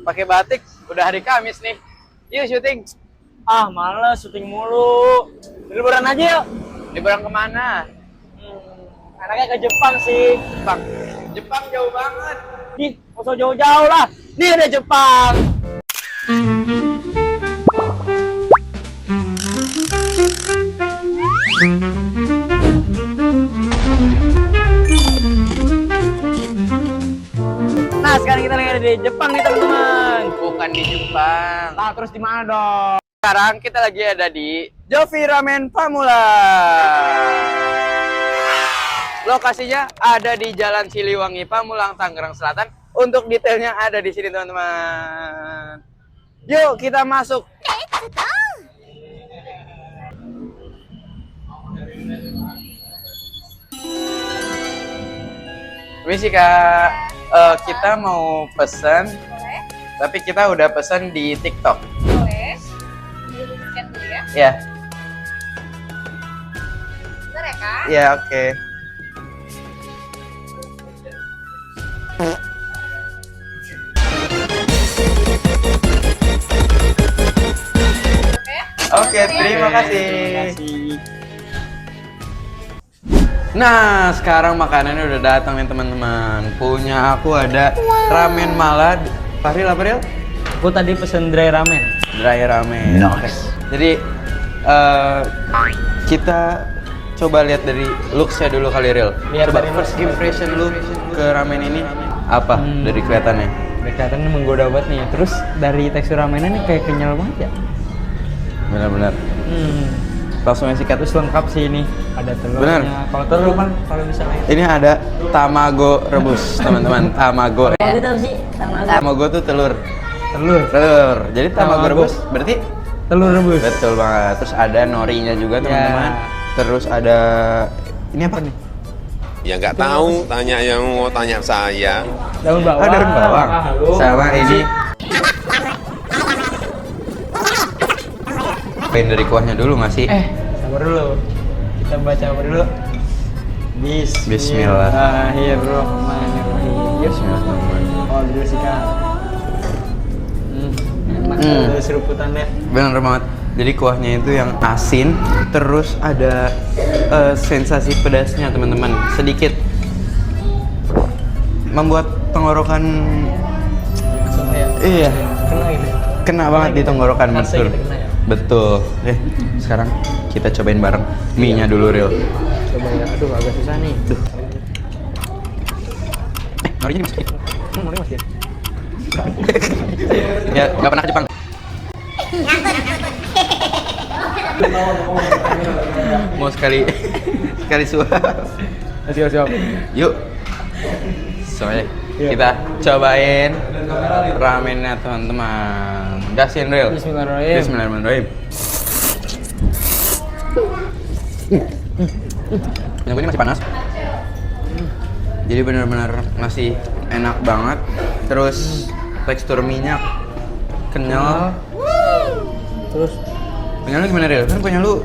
pakai batik. Udah hari Kamis nih. Yuk syuting. Ah, males syuting mulu. Liburan aja yuk. Liburan kemana? Anaknya ke Jepang sih. Jepang. Jepang jauh banget. Ih, nggak usah jauh-jauh lah. Nih ada Jepang. Nah, sekarang kita lagi ada di Jepang nih teman-teman. Bukan di Jepang. Nah, terus di mana dong? Sekarang kita lagi ada di Jovi Ramen Pamulang. Lokasinya ada di Jalan Siliwangi, Pamulang, Tangerang Selatan. Untuk detailnya ada di sini teman-teman. Yuk kita masuk. Misi Kak, kita mau pesan, tapi kita udah pesan di TikTok. Boleh. Scan dulu ya. Ya, Bentar ya, Kak. ya oke. Oke, terima kasih. Nah, sekarang makanannya udah datang nih teman-teman. Punya aku ada ramen malad. Faril apa Ril? Aku tadi pesen dry ramen. Dry ramen. Nice. Jadi kita coba lihat dari looks-nya dulu kali Ril. Lihat Coba dari first impression lu ke ramen ini apa dari kelihatannya? Kelihatannya menggoda banget nih. Terus dari tekstur ramennya nih kayak kenyal banget ya. Benar-benar. Langsung yang sikat. Terus lengkap sih ini. Ada telurnya. Bener. Kalau telur kan kalau misalnya Ini ada tamago rebus teman-teman. Tamago. gitu sih. Tamago tuh telur. Telur. Telur. Jadi tamago Tamago. rebus berarti Telur rebus. betul banget. Terus ada norinya juga teman-teman. Terus ada ini apa nih? Ya nggak tahu, tanya yang mau tanya saya. Daun bawang. Oh, daun bawang. Halo. Sama ini. Pengen dari kuahnya dulu nggak sih? Sabar dulu. Kita baca apa dulu? Bismillahirrahmanirrahim. Bismillahirrahmanirrahim. Oh, dulu sih Kak. Enak tuh seruputannya. Bener banget. Jadi kuahnya itu yang asin, terus ada sensasi pedasnya teman-teman, sedikit membuat tenggorokan. Iya, Kena gitu. kena banget di tenggorokan Khasnya betul. gitu kena ya? Betul. Sekarang kita cobain bareng mie-nya dulu Ril. Coba ya. Aduh, agak susah nih. Duh. Norinya dimasukin. Mau Mas ya? Ya, nggak pernah ke Jepang. Mau sekali suap. Siap. Yuk. Soalnya Iya. kita cobain ramennya teman-teman. Gasin Ril. Bismillahirrahmanirrahim. Bismillahirrahmanirrahim. Yang ini masih panas. Jadi benar-benar masih enak banget. Terus tekstur minyak kenyal. Terus Punya lu gimana Ril? Kan punya lu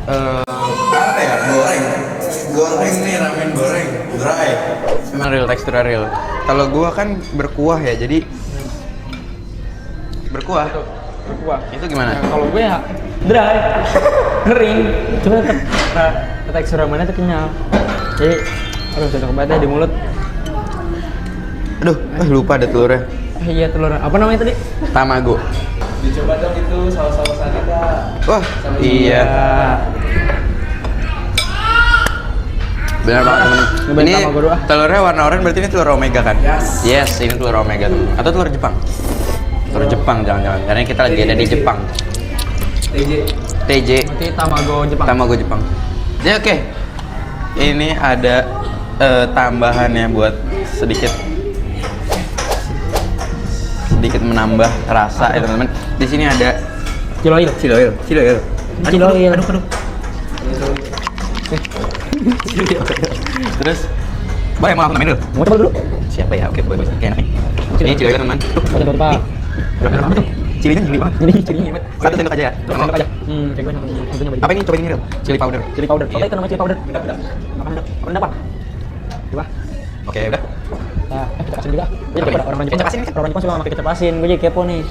apa ya? Goreng nih, ramen goreng, dry. Memang Ril teksturnya Ril. Kalau gua kan berkuah ya, jadi berkuah. berkuah. Itu gimana? Nah, kalau gue ya dry, kering. Cuma tetap tekstur ramennya tuh kenyal. Jadi aduh cocok banget ya di mulut. Aduh, lupa ada telurnya. Iya telur. Apa namanya tadi? Tamago. Dicoba dong itu saus-sausan kita. Wah, iya. Benar banget temen. Nyobain Ini tamago dulu ah. telurnya warna oranye berarti ini telur omega kan? Yes, ini telur omega temen. Atau telur Jepang? Telur Jepang jangan-jangan. Karena kita lagi ada di Jepang. TJ. Berarti tamago Jepang. Tamago Jepang. Jadi oke. Ini ada tambahannya buat sedikit menambah rasa ya teman-teman. Di sini ada Ciloil. ciloil. Ciloil. Aduh. Terus, boleh mau aku namain dulu? Mau coba dulu? Siapa ya? Oke, boleh. Oke, enak nih. Ini ciloil teman. Ada berapa? Berapa tuh? Cilinya gini banget. Ini cilinya hebat. Satu sendok aja ya? Sendok aja. Kayak gue nyobain. Apa ini? Cobain ini dulu. Chili powder. Chili powder. Iya. Oke, itu namanya chili powder. Apa enggak? Coba. Oke, udah. Nah, kita pasin juga. Jadi daripada orang Jepang pasin, orang Jepang suka pakai kecap asin. Gue jadi kepo nih.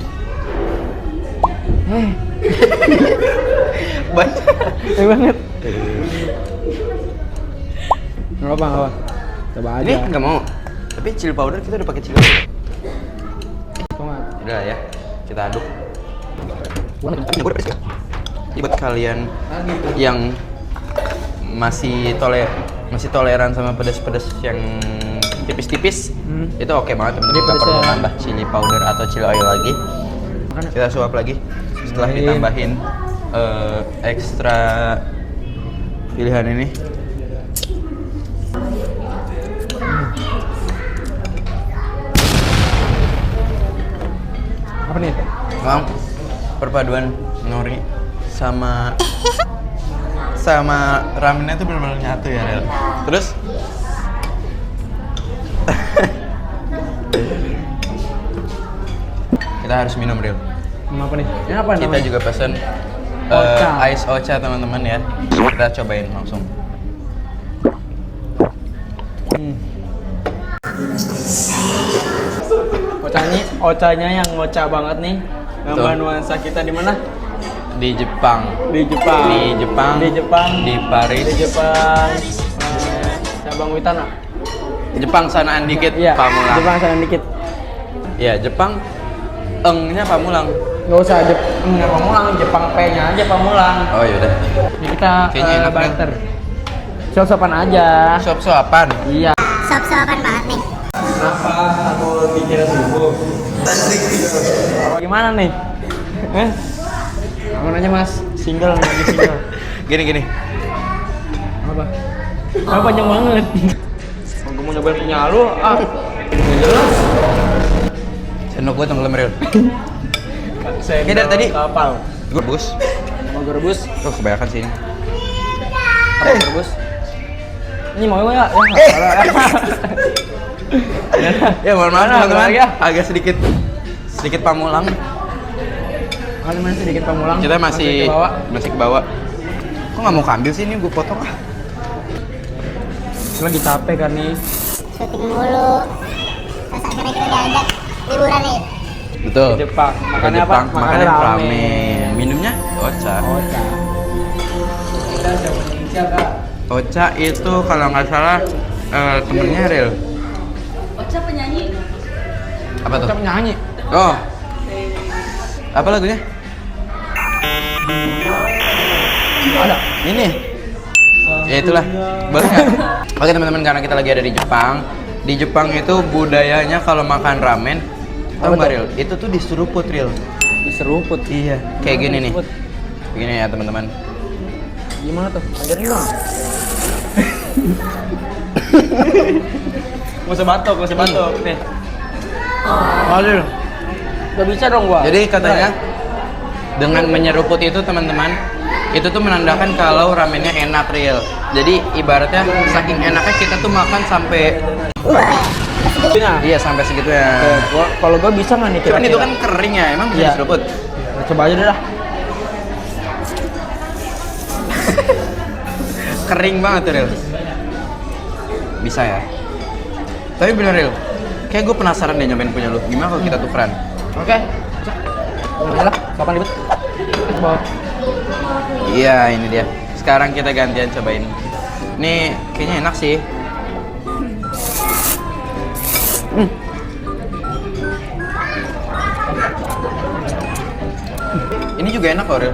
Banyak. Banget. Nggak apa. Coba aja. Ini nggak mau. Tapi chili powder kita udah pakai chili powder. Kok nggak? Udah ya, kita aduk. Buat Buat kalian yang masih toleran sama pedas-pedas yang tipis-tipis, itu oke banget teman-teman. Kita perlu nambah chili powder atau chili oil lagi. Kita suap lagi setelah ditambahin ekstra pilihan ini. apa nih? Bang, perpaduan nori sama ramennya tuh benar-benar nyatu ya, Rel. Terus kita harus minum, Rel. Apa nih? Ini apa Kita namanya? juga pesen Ocha. ice ocha teman-teman ya. Kita cobain langsung. Ochanya yang ngoca banget nih. Nambah nuansa kita di mana? Di Jepang. Di Jepang. Di Paris. Di Jepang. Cabang Witana. Jepang sanaan dikit, Iya. Pamulang. Jepang sana dikit. Iya, Jepang engnya Pamulang. Nggak usah Jepang Pamulang, Jepang P-nya aja Pamulang. Oh yaudah. Ini kita Kayaknya enak barter. Sop-sopan aja. Sop-sopan. Iya. Sop-sopan banget nih. Kenapa aku dikira subuh? Apa gimana nih? Bangun aja mas, single lagi single. Gini. Apa? Apa panjang banget? Gue mau nyobain punya lu, jelas. Sendok gue tenggelam, Ril. Kayak dari tadi. kapal. Gue rebus. Mau gue rebus? Oh, kebanyakan sih ini. Apa rebus? Ini mau ya? Ya, mohon maaf Mana, teman-teman. lagi ya? Agak sedikit Pamulang. Kali mana sedikit Pamulang? Kita masih ke bawah. Kok nggak mau ambil sih, ini gue potong ah. Lagi capek kan nih. Syuting mulu. Masa karena kita diajak liburan nih. Betul. Di Jepang. Makannya apa? Makannya ramen. Minumnya ocha. Ocha. Kita coba siapa? Ocha itu kalau nggak salah temennya Ril. Ocha penyanyi. Apa tuh? Kita penyanyi. Oh. Apa lagunya? Ada. Ini. Ya itulah. Boleh nggak? Oke teman-teman, karena kita lagi ada di Jepang. Di Jepang itu budayanya kalau makan ramen, tau nggak Ril? Itu tuh diseruput, Ril. Diseruput. Iya. Kayak gini nih. Diseruput. Begini ya teman-teman. Gimana tuh? Ajarin dong. Gak usah batuk. Nih. Aduh. Gak bisa dong gua. Jadi katanya dengan menyeruput itu teman-teman, itu tuh menandakan kalau ramennya enak, Ril. Jadi ibaratnya saking enaknya kita tuh makan sampai iya sampai segitunya. Kalau gua bisa nggak nih Cuman kira-kira? itu kan kering ya, emang bisa Iya. diseruput. Coba aja deh lah. Kering banget tuh, Ril. Bisa ya. Tapi bener, Ril. Kayak gue penasaran deh nyobain punya lu. Gimana kalau kita tukeran? Oke. Udah lah. Kapan ribet? Bawa. Iya, ini dia. Sekarang kita gantian cobain. Nih, kayaknya enak sih. Ini juga enak kok, Ril.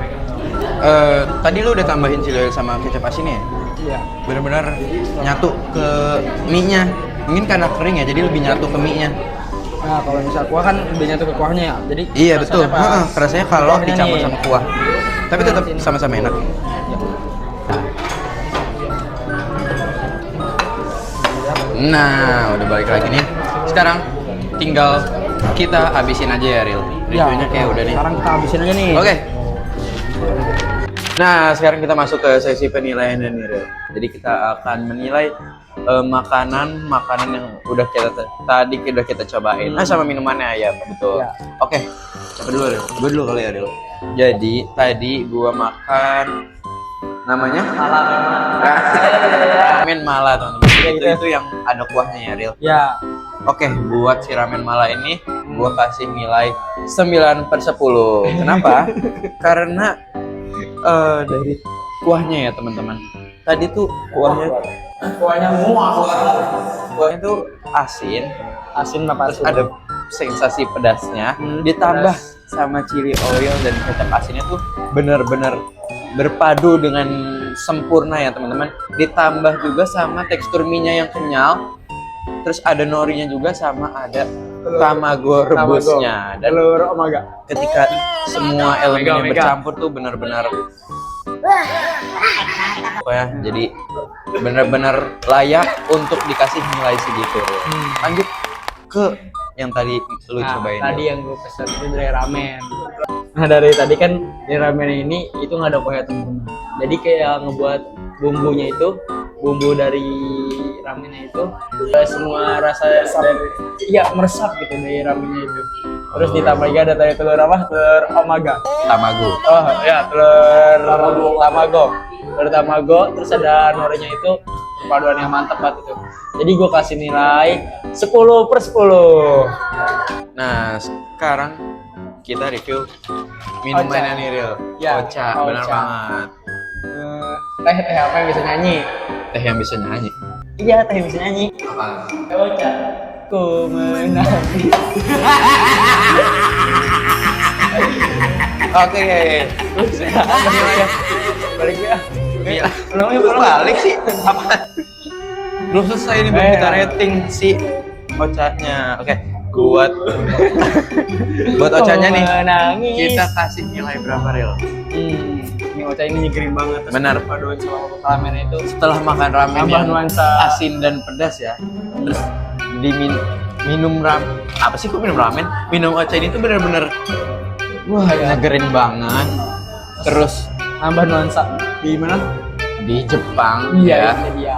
Tadi lu udah tambahin chili oil sama kecap asin ya? Iya. Bener-bener nyatu ke mie-nya. Mungkin karena kering ya, jadi lebih nyatu ke mie-nya. Nah, kalau misal kuah kan lebih nyatu ke kuahnya ya. Jadi Iya betul. Rasanya kalau kuahnya dicampur nih. sama kuah. Tapi tetap sama-sama enak. Nah, udah balik lagi nih. Sekarang tinggal kita habisin aja ya, Ril. Reviewnya kayak udah nih. Sekarang kita habisin aja nih. Oke. Nah, sekarang kita masuk ke sesi penilaian nih, Ril. Jadi kita akan menilai makanan yang udah kita cobain. Nah, sama minumannya ya, betul. Ya. Oke. Siapa dulu, Ril? Gue dulu kali ya, Ril. Jadi tadi gua makan namanya ramen mala, teman-teman. Itu yang ada kuahnya ya, Ril. Ya. Oke, buat si ramen mala ini gua kasih nilai 9/10. Kenapa? Karena dari kuahnya ya teman-teman. Tadi tuh kuahnya muak. Kuahnya tuh asin apa terus ada sensasi pedasnya, ditambah sama chili oil dan kecap asinnya tuh benar-benar berpadu dengan sempurna ya teman-teman. Ditambah juga sama tekstur mie-nya yang kenyal, terus ada norinya juga sama ada tamago rebusnya. Dan telur omaga. ketika semua elemennya Omega. bercampur tuh benar-benar ya, jadi benar-benar layak untuk dikasih nilai segitu. Lanjut ke yang tadi lu cobain. Tadi yang gue pesan itu dari ramen. Nah dari tadi kan di ramen ini itu nggak ada kuahnya temen-temen. Jadi kayak ngebuat bumbunya itu, bumbu dari ramennya itu semua rasa dari meresap gitu dari ramennya itu. Terus ditambah lagi ada tadi telur apa? Telur omaga. Tamago. Oh ya, telur tamago. Telur tamago, terus ada norinya itu perpaduan yang mantap banget itu. Jadi gue kasih nilai 10/10. Nah, sekarang kita review minumannya nih Ril. Ya, Ocha, benar Ocha. banget. Teh apa yang bisa nyanyi? Teh yang bisa nyanyi. Iya, teh yang bisa nyanyi. Apa? Ocha, ku menanti. Oke. Balik ya. Belum balik sih. Apa? Belum selesai ini belum kita rating si Ochanya. Oke, buat Ochanya nih. Menangis. Kita kasih nilai berapa Ril? Ini Ocha ini nyegerin banget. Terus Benar. perpaduan sama ramen itu. Setelah makan ramen Tambah yang nuansa. asin dan pedas ya, terus minum apa sih kok minum ramen? Minum Ocha ini tuh bener-bener wah nyegerin banget. Terus Tambah nuansa di mana? di Jepang Iya, ya, ini dia.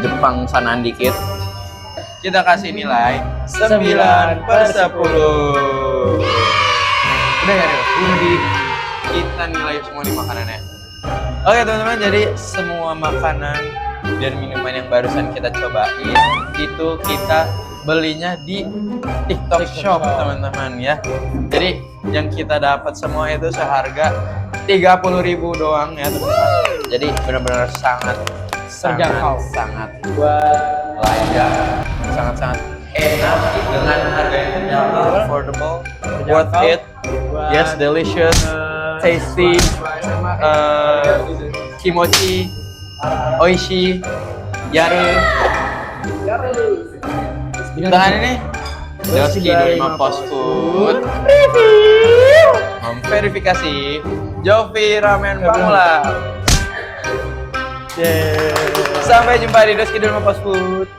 Jepang sanaan dikit. Kita kasih nilai 9/10. 9/10. Udah ya, Ril? Kita nilai semua di makanannya. Oke teman-teman, jadi semua makanan dan minuman yang barusan kita cobain itu kita belinya di TikTok Shop teman-teman ya. Jadi yang kita dapat semua itu seharga 30.000 doang ya teman-teman. Jadi benar-benar sangat layak, sangat enak dengan harga yang terjangkau, affordable, worth it, yes, delicious, tasty, kimochi, oishi, yaru. Tahan ini Joski 25 Post Food memverifikasi Jovi Ramen Pamula. Sampai jumpa di Joski 25 Post Food.